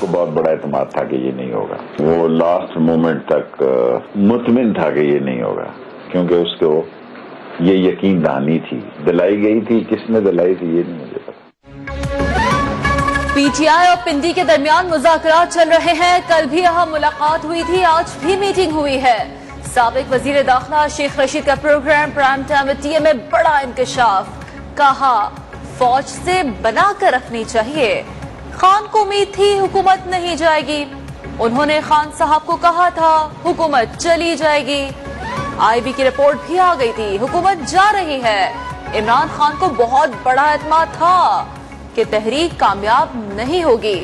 को बहुत बड़ा एतमाद था कि ये नहीं होगा। वो लास्ट मोमेंट तक मुतमिन था कि ये नहीं होगा, क्योंकि उसको ये यकीन दहानी थी, दिलाई गई थी। किसने दिलाई थी ये नहीं मुझे पता। पीटीआई और पिंडी के दरमियान मुज़ाकरात चल रहे हैं। कल भी यहाँ मुलाकात हुई थी, आज भी मीटिंग हुई है। साबिक वजीर दाखिला शेख रशीद का प्रोग्राम प्राइम टाइम में टीएम में बड़ा इंकशाफ। कहा फौज से बना कर रखनी चाहिए। खान को उम्मीद थी हुकूमत नहीं जाएगी, उन्होंने खान साहब को कहा था हुकूमत चली जाएगी। आईबी की रिपोर्ट भी आ गई थी, हुकूमत जा रही है। इमरान खान को बहुत बड़ा एतमाद था कि तहरीक कामयाब नहीं होगी।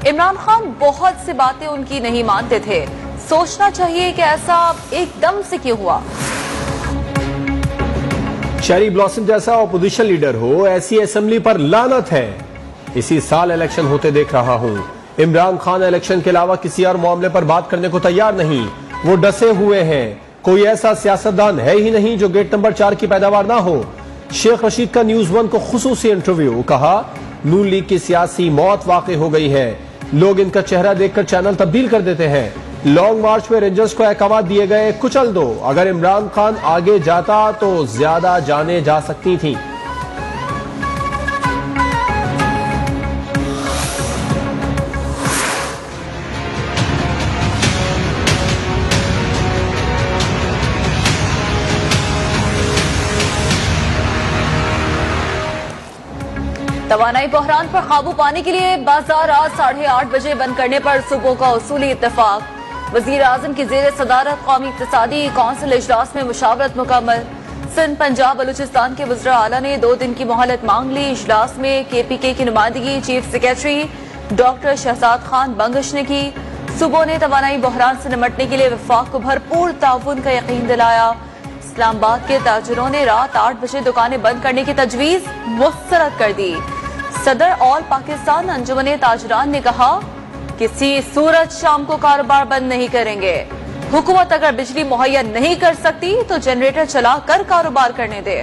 इमरान खान बहुत सी बातें उनकी नहीं मानते थे। सोचना चाहिए कि ऐसा एकदम से क्यों हुआ। शेरी ब्लॉसम जैसा ऑपोजिशन लीडर हो, ऐसी असेंबली पर लानत है। इसी साल इलेक्शन होते देख रहा हूं। इमरान खान इलेक्शन के अलावा किसी और मामले पर बात करने को तैयार नहीं, वो डसे हुए हैं। कोई ऐसा सियासतदान है ही नहीं जो गेट नंबर 4 की पैदावार ना हो। शेख रशीद का न्यूज 1 को खुसूसी इंटरव्यू। कहा नून लीग की सियासी मौत वाकई हो गई है। लोग इनका चेहरा देखकर चैनल तब्दील कर देते हैं। लॉन्ग मार्च में रेंजर्स को अहकाम दिए गए, कुचल दो। अगर इमरान खान आगे जाता तो ज्यादा जाने जा सकती थी। तवानाई बहरान पर काबू पाने के लिए बाजार आज 8:30 बजे बंद करने पर सुबह का उसूली इत्तेफाक। वजीर आजम की जेर सदारत कौमी इक्तिसादी कौंसिल इजलास में मुशावरत मुकम्मल। सिंध पंजाब बलूचिस्तान के वज़रा आला ने 2 दिन की मोहलत मांग ली। इजलास में KPK की नुमाइंदगी chief secretary doctor Shahzad Khan Bangash ने की। सुबह ने तवानाई बहरान से निमटने के लिए वफाक को भरपूर ताउन का यकीन दिलाया। इस्लामाबाद के ताजिरों ने रात 8 बजे दुकानें बंद करने की तजवीज मुस्तरद कर दी। सदर ऑल पाकिस्तान अंजुमन ताजरान ने कहा किसी सूरत शाम को कारोबार बंद नहीं करेंगे। हुकूमत अगर बिजली मुहैया नहीं कर सकती तो जनरेटर चलाकर कारोबार करने दे।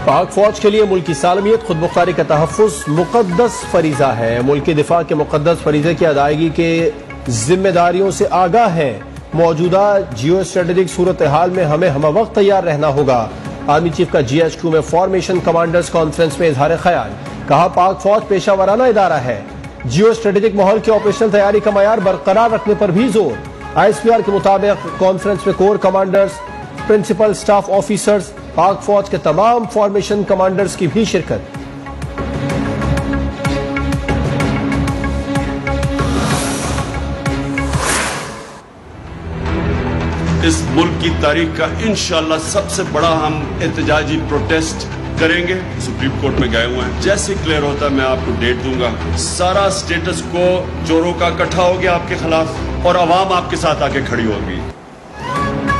पाक फौज के लिए मुल्क की सालमियत खुद मुख्तारी का तहफ़्फ़ुज़ मुक़द्दस फरीज़ा है। मुल्क के दिफा के मुक़द्दस फरीज़े की अदायगी के जिम्मेदारियों से आगाह है। मौजूदा जियो स्ट्रेटेजिक सूरत हाल में हमें हम वक्त तैयार रहना होगा। आर्मी चीफ का GHQ में फॉर्मेशन कमांडर्स कॉन्फ्रेंस में इजहार ख्याल। कहा पाक फौज पेशा वराना इदारा है। जियो स्ट्रेटेजिक माहौल की ऑपरेशनल तैयारी का मयार बरकरार रखने पर भी जोर। ISPR के मुताबिक कॉन्फ्रेंस में core commanders, principal staff officers, Pak फौज के तमाम फॉर्मेशन कमांडर्स की भी शिरकत। इस मुल्क की तारीख का इंशाअल्लाह सबसे बड़ा हम एहतजाजी प्रोटेस्ट करेंगे। सुप्रीम कोर्ट में गए हुए हैं, जैसे क्लियर होता है मैं आपको डेट दूंगा। सारा स्टेटस को चोरों का इकट्ठा हो गया आपके खिलाफ और अवाम आपके साथ आके खड़ी होगी।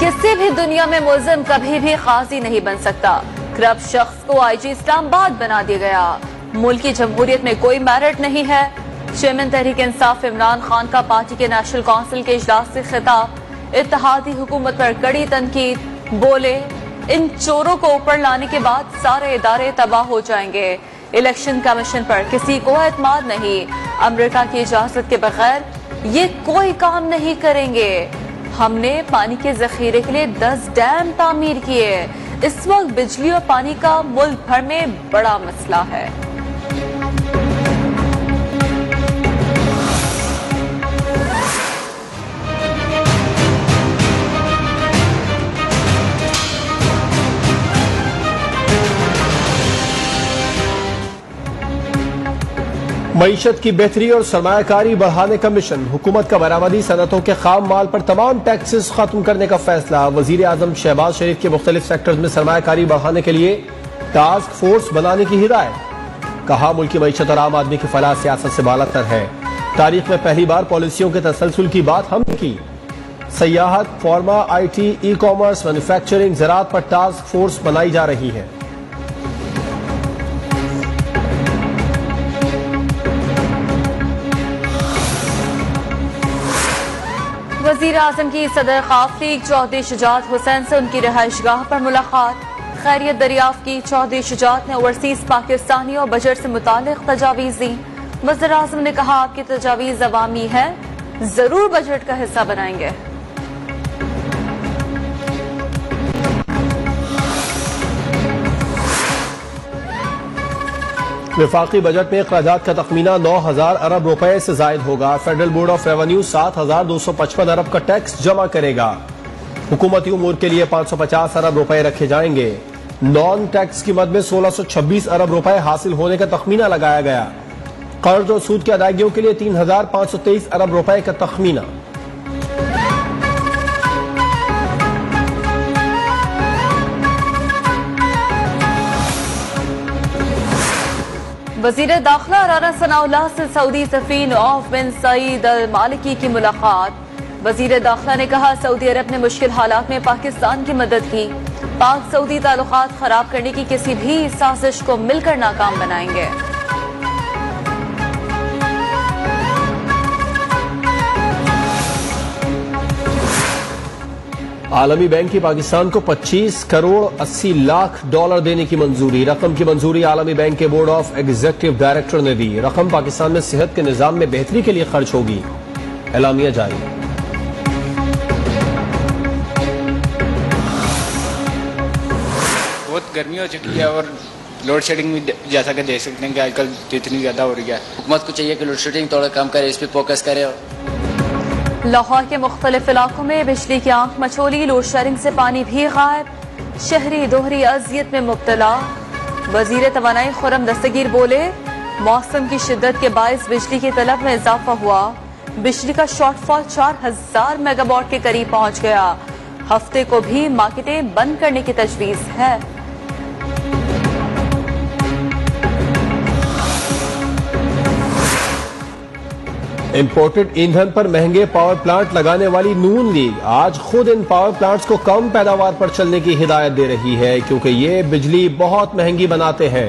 किसी भी दुनिया में मुल्जिम कभी भी काजी नहीं बन सकता। करप्ट शख्स को IG इस्लामाबाद बना दिया गया। मुल्क की जमहूरियत में कोई मेरिट नहीं है। चेयरमैन तहरीक इंसाफ इमरान खान का पार्टी के नेशनल काउंसिल के इजलास से खिताब। इत्तेहादी हुकूमत पर कड़ी तनकीद। बोले इन चोरों को ऊपर लाने के बाद सारे इदारे तबाह हो जाएंगे। इलेक्शन कमीशन पर किसी को एतमाद नहीं। अमेरिका की इजाजत के बगैर ये कोई काम नहीं करेंगे। हमने पानी के जखीरे के लिए 10 डैम तामीर किए। इस वक्त बिजली और पानी का मुल्क भर में बड़ा मसला है। मईशत की बेहतरी और सरमायाकारी बढ़ाने का मिशन। हुकूमत का बरामदी सनतों के खाम माल पर तमाम टैक्सेस खत्म करने का फैसला। वजीर आजम शहबाज शरीफ के मुख्तलिफ सेक्टर्स में सरमायाकारी बढ़ाने के लिए टास्क फोर्स बनाने की हिदायत। कहा मुल्क की मईशत और आम आदमी की फलाह सियासत से बालातर है। तारीख में पहली बार पॉलिसियों के तसलसल की बात हमने की। सयाहत, फार्मा, IT, ई-कॉमर्स, मैन्युफैक्चरिंग, ज़राअत पर टास्क फोर्स बनाई जा रही है। वजीर आजम की सदर खौफ लीग चौधरी शुजात हुसैन से उनकी रिहाइशगाह पर मुलाकात। खैरियत दरियाफ्त की। चौधरी शुजात ने ओवरसीज पाकिस्तानियों बजट से मुतालिक तजावीज दी। वज़ीर आज़म ने कहा, आपकी तजावीज अवामी है, जरूर बजट का हिस्सा बनाएंगे। वफाकी बजट में अखराजात का तखमीना 9,000 अरब रुपए से जायद होगा। फेडरल बोर्ड ऑफ रेवेन्यू 7,255 अरब का टैक्स जमा करेगा। हुकूमती उमूर के लिए 550 अरब रुपए रखे जाएंगे। नॉन टैक्स की मद में 1626 अरब रुपए हासिल होने का तखमीना लगाया गया। कर्ज और सूद की अदायगियों के लिए 3,523 अरब रुपए का तखमीना। वजीर दाखिला राना सनाउल्लाह से सऊदी सफीर नौफ बिन सईद अल मालिकी की मुलाकात। वजीर दाखिला ने कहा, सऊदी अरब ने मुश्किल हालात में पाकिस्तान की मदद की। पाक सऊदी ताल्लुकात खराब करने की किसी भी साजिश को मिलकर नाकाम बनाएंगे। आलमी बैंक की पाकिस्तान को 25 करोड़ 80 लाख डॉलर देने की मंजूरी। रकम की मंजूरी आलमी बैंक के बोर्ड ऑफ एग्जीक्यूटिव डायरेक्टर ने दी। रकम पाकिस्तान में सेहत के निजाम में बेहतरी के लिए खर्च होगी। एलामिया जारी। बहुत गर्मी हो चुकी है और लोड शेडिंग भी जैसा कि देख सकते हैं कि आजकल इतनी ज्यादा हो रही है। हुकूमत को चाहिए कि लोड शेडिंग थोड़ा कम करे, इस पर फोकस करे। लाहौर के मुख्तलिफ इलाकों में बिजली की आंख मचोली। लोड शेडिंग से पानी भी गायब। शहरी दोहरी अजियत में मुब्तला। वजीर तवानाई खुर्रम दस्तगीर बोले, मौसम की शिद्दत के बायस बिजली की तलब में इजाफा हुआ। बिजली का शॉर्टफॉल 4000 मेगावाट के करीब पहुंच गया। हफ्ते को भी मार्केटें बंद करने की तजवीज है। इंपोर्टेड ईंधन पर महंगे पावर प्लांट लगाने वाली नून लीग आज खुद इन पावर प्लांट्स को कम पैदावार पर चलने की हिदायत दे रही है, क्योंकि ये बिजली बहुत महंगी बनाते हैं।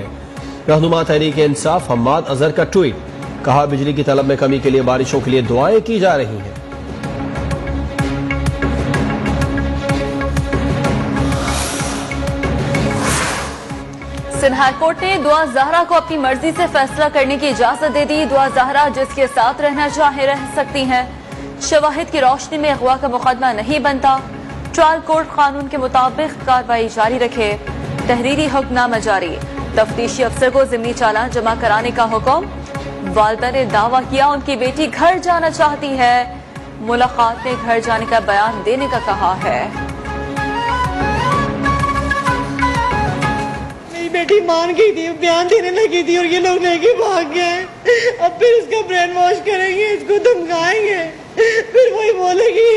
रहनुमा तहरीक इंसाफ हम्माद अजहर का ट्वीट, कहा, बिजली की तलब में कमी के लिए बारिशों के लिए दुआएं की जा रही हैं। सिंध हाई कोर्ट ने दुआ ज़हरा को अपनी मर्जी से फैसला करने की इजाजत दे दी। दुआ ज़हरा जिसके साथ रहना चाहे रह सकती हैं। शवाहिद की रोशनी में अगवा का मुकदमा नहीं बनता। ट्रायल कोर्ट कानून के मुताबिक कार्रवाई जारी रखे। तहरीरी हुक्मनामा जारी। तफ्तीशी अफसर को ज़िमनी चालान जमा कराने का हुक्म। वालिदा ने दावा किया उनकी बेटी घर जाना चाहती है। मुलाकात में घर जाने का बयान देने का कहा है। बेटी मान गई थी, बयान देने लगी थी और ये लोग लेके भाग गए। अब फिर इसका ब्रेन वॉश करेंगे, इसको धमकाएंगे, फिर वही बोलेगी।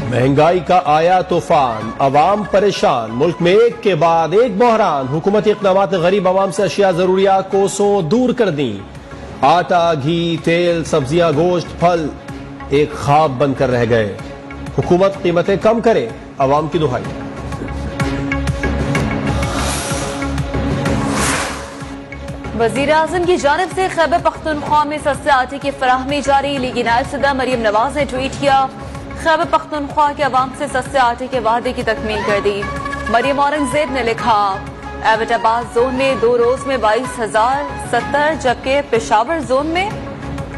महंगाई का आया तूफान, अवाम परेशान। मुल्क में एक के बाद एक बहरान। हुकूमती इक़दामात ने गरीब अवाम से अशिया जरूरियात कोसों दूर कर दी। आटा, घी, तेल, सब्जियां, गोश्त, फल एक ख्वाब बनकर रह गए। हुकूमत कीमतें कम करे, अवाम की दुहाई। वजीर आज़म की जानिब से खैबर पख्तूनख्वा में सस्ते आटे की फराहमी जारी। लीगी नायब सदर मरियम नवाज ने ट्वीट किया, खैबर पख्तूनख्वा के अवाम से सस्ते आटे के वादे की तकमील कर दी। मरियम औरंगजेब ने लिखा, एबटाबाद जोन में 2 रोज में 22,070, जबकि पेशावर जोन में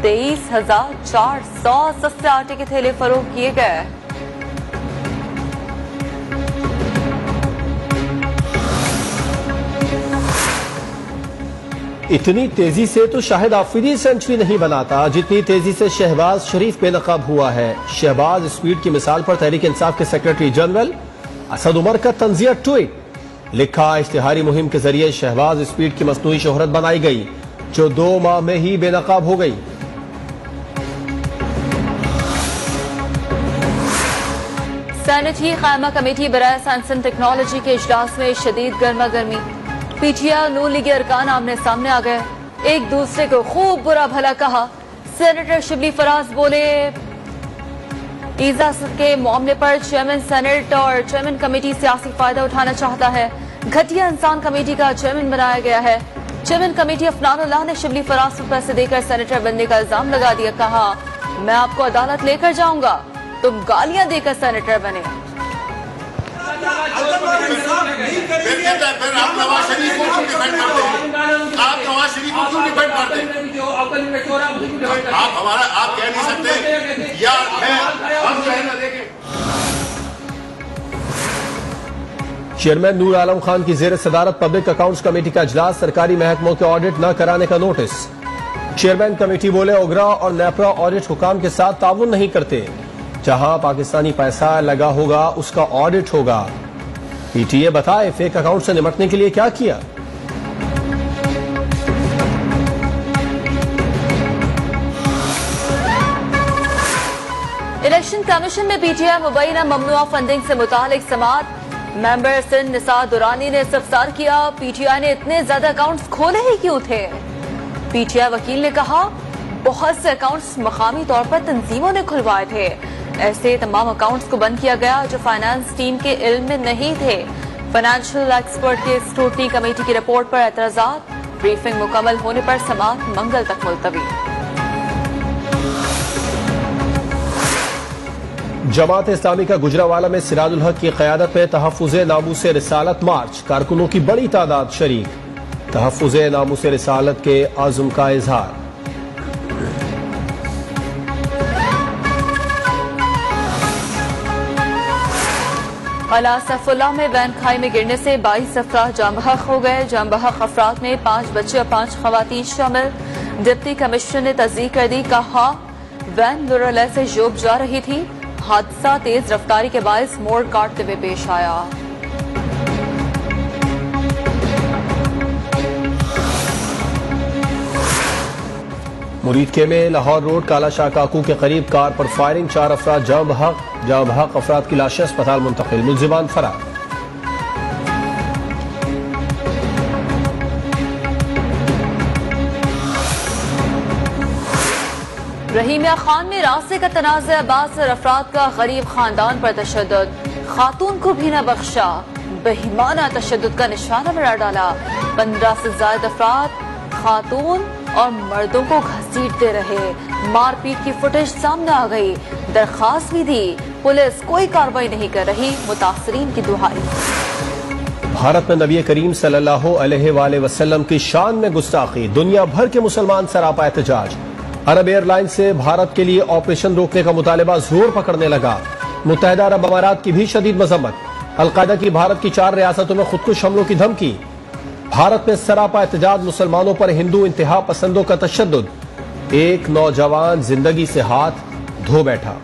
23,400 सस्ते आटे के थैले फरोख्त किए गए। इतनी तेजी से तो शाहिद आफरीदी सेंचुरी नहीं बनाता जितनी तेजी से शहबाज शरीफ बेनकाब हुआ है। शहबाज स्पीड की मिसाल पर तहरीक इंसाफ के सेक्रेटरी जनरल असद उमर का तंजिया ट्वीट, लिखा, इश्तिहारी मुहिम के जरिए शहबाज स्पीड की मसनूई शोहरत बनाई गई जो 2 माह में ही बेनकाब हो गई। सैनिटरी खायमा कमेटी बराए साइंस एंड टेक्नोलॉजी के इजलास में शदीद गर्मा गर्मी। पीटीआई नून लीगी अरकान आमने सामने आ गए, एक दूसरे को खूब बुरा भला कहा। सेनेटर शिबली फराज बोले, ईजा के मामले पर चेयरमैन सेनेट और चेयरमैन कमेटी सियासी फायदा उठाना चाहता है। घटिया इंसान कमेटी का चेयरमैन बनाया गया है। चेयरमैन कमेटी अफनानुल्लाह ने शिबली फराज को पैसे देकर सेनेटर बनने का इल्जाम लगा दिया। कहा, मैं आपको अदालत लेकर जाऊंगा तुम गालियां देकर सेनेटर बने। फिर आप नवाज शरीफ को क्यों डिफेंड करते हैं? आप नवाज शरीफ को क्यों डिफेंड करते हैं? आप कह नहीं सकते या हम जो है ना देखें। चेयरमैन नूर आलम खान की जेर सदारत पब्लिक अकाउंट्स कमेटी का इजलास, सरकारी महकमों के ऑडिट न कराने का नोटिस। चेयरमैन कमेटी बोले ओगरा और नेपरा ऑडिट हुकाम के साथ ताउन नहीं करते, जहां पाकिस्तानी पैसा लगा होगा उसका ऑडिट होगा। पीटीए बताए फेक अकाउंट से निपटने के लिए क्या किया। इलेक्शन कमीशन में पीटीआई मुबैना ममनुआ फंडिंग से मुतालिक समात। मेंबर सिंध निसार दुरानी ने इस्तफसार किया, पीटीआई ने इतने ज्यादा अकाउंट्स खोले ही क्यों थे। पीटीआई वकील ने कहा बहुत से अकाउंट्स मकामी तौर पर तंजीमों ने खुलवाए थे, ऐसे तमाम अकाउंट्स को बंद किया गया जो फाइनेंस टीम के इल्म में नहीं थे। फाइनेंशियल एक्सपर्ट के स्क्रूटनी कमेटी की रिपोर्ट पर एतराजात, ब्रीफिंग मुकम्मल होने पर समात मंगल तक मुलतवी। जमात इस्लामी का गुजरावाला में सिराजुल हक की क़यादत में तहफ़्फ़ुज़े नामूसे रिसालत मार्च, कारकुनों की बड़ी तादाद शरीक। तहफ़्फ़ुज़े नामूसे रिसालत के आज़म का इजहार। कला सैफुल्लाह में वैन खाई में गिरने से 22 अफराद जाम बहक हो गए। जाम बहक अफराद में 5 बच्चे और 5 खवातीन शामिल। डिप्टी कमिश्नर ने तस्दीक कर दी, कहा वैन लुरले से जोब जा रही थी, हादसा तेज रफ्तारी के बायस मोड़ काटते हुए पेश आया। मुरीदके में लाहौर रोड काला शाह काकू के करीब कार पर फायरिंग, 4 अफराद जाम बहक अफराद की लाशें अस्पताल मुंतकिल, मुल्जिमान फरार। रहीमिया खान में रास्ते का तनाज़ा, 72 अफराद का गरीब खानदान पर तशद्दुद, खातून को भी न बख्शा, बेईमाना तशद्दुद का निशाना बना डाला। 15 से ज्यादा अफराद खातून और मर्दों को घसीटते रहे। मारपीट की फुटेज सामने आ गई, दरखास्त भी दी, पुलिस कोई कार्रवाई नहीं कर रही, मुतासरीन की दुहाई। भारत में नबी करीम सल्लल्लाहु अलैहि वसल्लम की शान में गुस्ताखी, दुनिया भर के मुसलमान सरापा एहतजाज। अरब एयरलाइन से भारत के लिए ऑपरेशन रोकने का मुतालबा जोर पकड़ने लगा। मुत्तहिदा अरब अमारात की भी शदीद मजम्मत। अलकायदा की भारत की 4 रियासतों में खुदकुश हमलों की धमकी। भारत में सरापा एहतजाज, मुसलमानों पर हिंदू इंतहा पसंदों का तशद्दुद। एक नौजवान जिंदगी से हाथ धो बैठा।